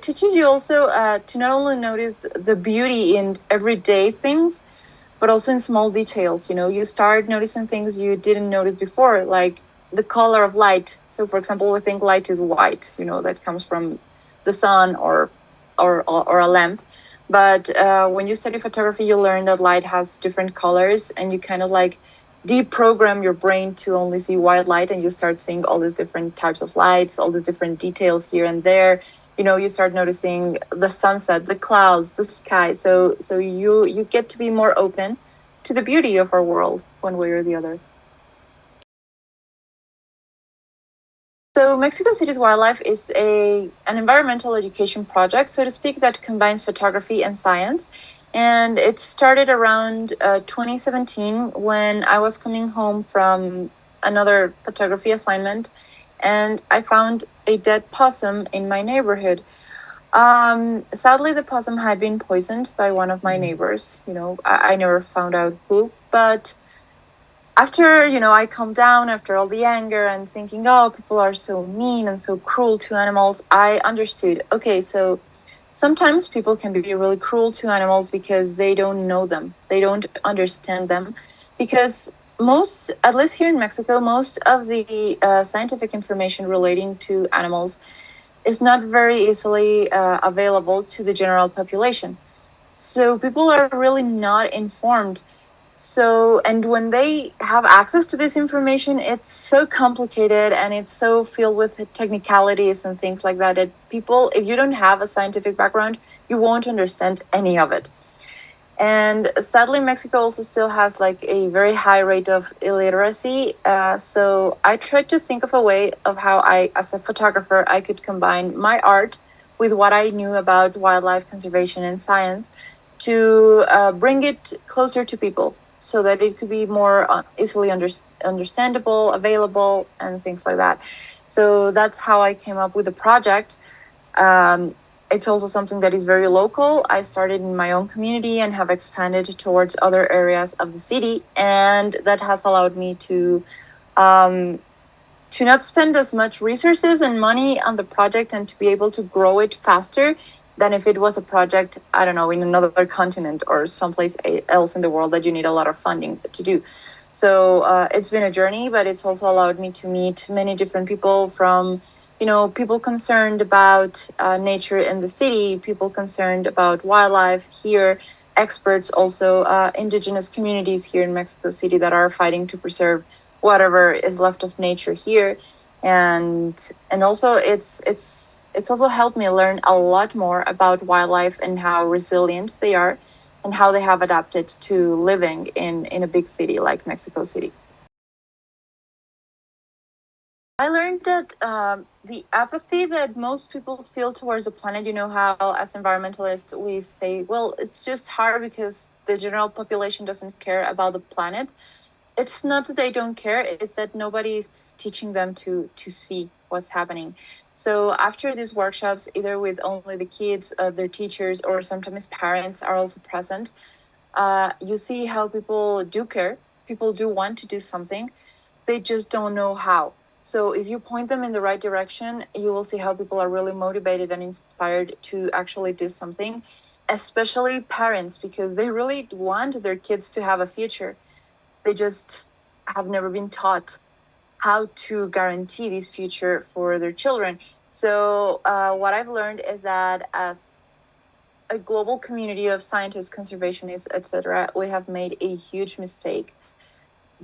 teaches you also to not only notice the beauty in everyday things, but also in small details. You start noticing things you didn't notice before, like the color of light. So, for example, we think light is white. That comes from the sun or a lamp. But when you study photography, you learn that light has different colors, and you kind of like deprogram your brain to only see white light, and you start seeing all these different types of lights, all these different details here and there. You start noticing the sunset, the clouds, the sky. So you get to be more open to the beauty of our world one way or the other. So Mexico City's Wildlife is an environmental education project, so to speak, that combines photography and science. And it started around 2017 when I was coming home from another photography assignment, and I found a dead possum in my neighborhood. Sadly, the possum had been poisoned by one of my neighbors. I never found out who, but after, I calmed down after all the anger and thinking, oh, people are so mean and so cruel to animals, I understood, okay, so sometimes people can be really cruel to animals because they don't know them, they don't understand them, because most, at least here in Mexico, most of the scientific information relating to animals is not very easily available to the general population. So people are really not informed. So, and when they have access to this information, it's so complicated and it's so filled with technicalities and things like that. That people, if you don't have a scientific background, you won't understand any of it. And sadly, Mexico also still has like a very high rate of illiteracy. So I tried to think of a way of how I, as a photographer, I could combine my art with what I knew about wildlife conservation and science to bring it closer to people so that it could be more easily understandable, available, and things like that. So that's how I came up with the project. Um, it's also something that is very local. I started in my own community and have expanded towards other areas of the city, and that has allowed me um, to not spend as much resources and money on the project and to be able to grow it faster than if it was a project, I don't know, in another continent or someplace else in the world that you need a lot of funding to do. So it's been a journey, but it's also allowed me to meet many different people from, people concerned about nature in the city, people concerned about wildlife here, experts also, indigenous communities here in Mexico City that are fighting to preserve whatever is left of nature here. And also it's also helped me learn a lot more about wildlife and how resilient they are and how they have adapted to living in a big city like Mexico City. I learned that the apathy that most people feel towards the planet, how as environmentalists we say, well, it's just hard because the general population doesn't care about the planet. It's not that they don't care, it's that nobody's teaching them to see what's happening. So after these workshops, either with only the kids, their teachers, or sometimes parents are also present, you see how people do care, people do want to do something, they just don't know how. So if you point them in the right direction, you will see how people are really motivated and inspired to actually do something, especially parents, because they really want their kids to have a future. They just have never been taught how to guarantee this future for their children. So what I've learned is that as a global community of scientists, conservationists, etc., we have made a huge mistake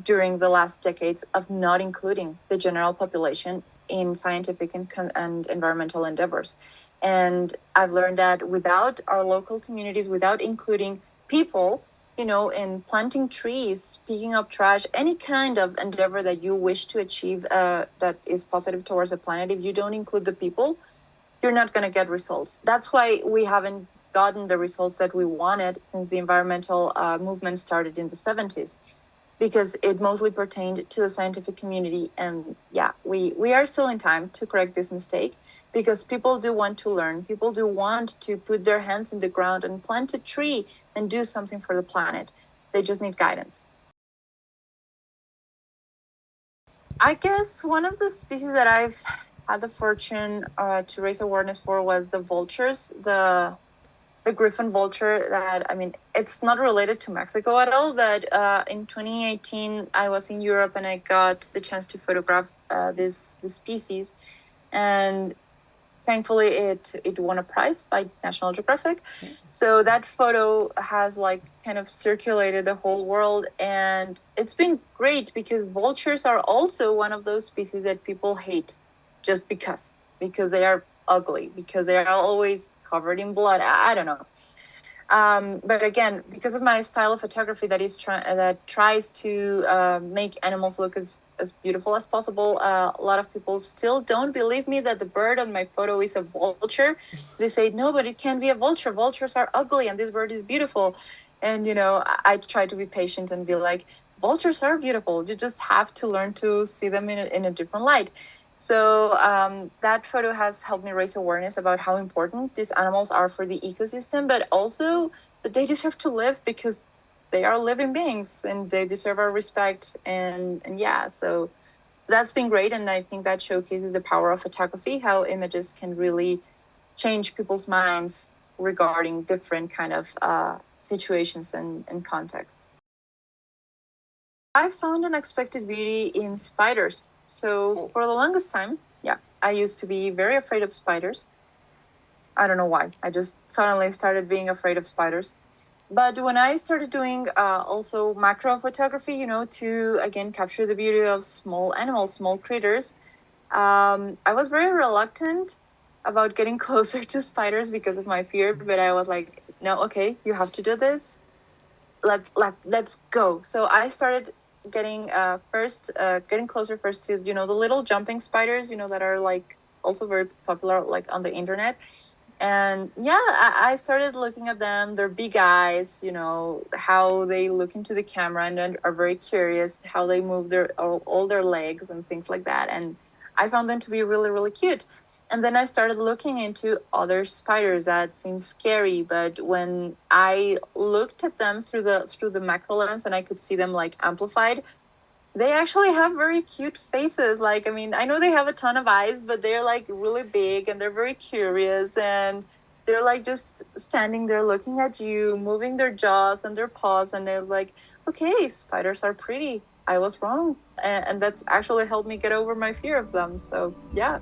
during the last decades of not including the general population in scientific and environmental endeavors. And I've learned that without our local communities, without including people, in planting trees, picking up trash, any kind of endeavor that you wish to achieve that is positive towards the planet, if you don't include the people, you're not going to get results. That's why we haven't gotten the results that we wanted since the environmental movement started in the 70s, because it mostly pertained to the scientific community. And yeah, we are still in time to correct this mistake, because people do want to learn, people do want to put their hands in the ground and plant a tree and do something for the planet. They just need guidance. I guess one of the species that I've had the fortune to raise awareness for was the vultures, the griffin vulture. That, I mean, it's not related to Mexico at all, but in 2018 I was in Europe and I got the chance to photograph this species, and thankfully it won a prize by National Geographic. So that photo has like kind of circulated the whole world, and it's been great because vultures are also one of those species that people hate just because they are ugly, because they are always covered in blood. I don't know. But again, because of my style of photography that tries to make animals look as beautiful as possible, a lot of people still don't believe me that the bird on my photo is a vulture. They say, no, but it can't be a vulture. Vultures are ugly and this bird is beautiful. And, I try to be patient and be like, vultures are beautiful. You just have to learn to see them in a different light. So that photo has helped me raise awareness about how important these animals are for the ecosystem, but also that they deserve to live because they are living beings and they deserve our respect. And yeah, so that's been great, and I think that showcases the power of photography, how images can really change people's minds regarding different kind of situations and contexts. I found unexpected beauty in spiders. So for the longest time, yeah, I used to be very afraid of spiders. I don't know why. I just suddenly started being afraid of spiders. But when I started doing also macro photography, to again capture the beauty of small animals, small critters, I was very reluctant about getting closer to spiders because of my fear. But I was like, no, okay, you have to do this. Let's go. So I started getting closer first to the little jumping spiders, that are like also very popular like on the internet. And yeah, I started looking at them, their big eyes, how they look into the camera and then are very curious how they move all their legs and things like that. And I found them to be really, really cute. And then I started looking into other spiders that seemed scary, but when I looked at them through the macro lens and I could see them like amplified, they actually have very cute faces. Like, I mean, I know they have a ton of eyes, but they're like really big and they're very curious, and they're like just standing there looking at you, moving their jaws and their paws, and they're like, okay, spiders are pretty. I was wrong. And that's actually helped me get over my fear of them. So, yeah.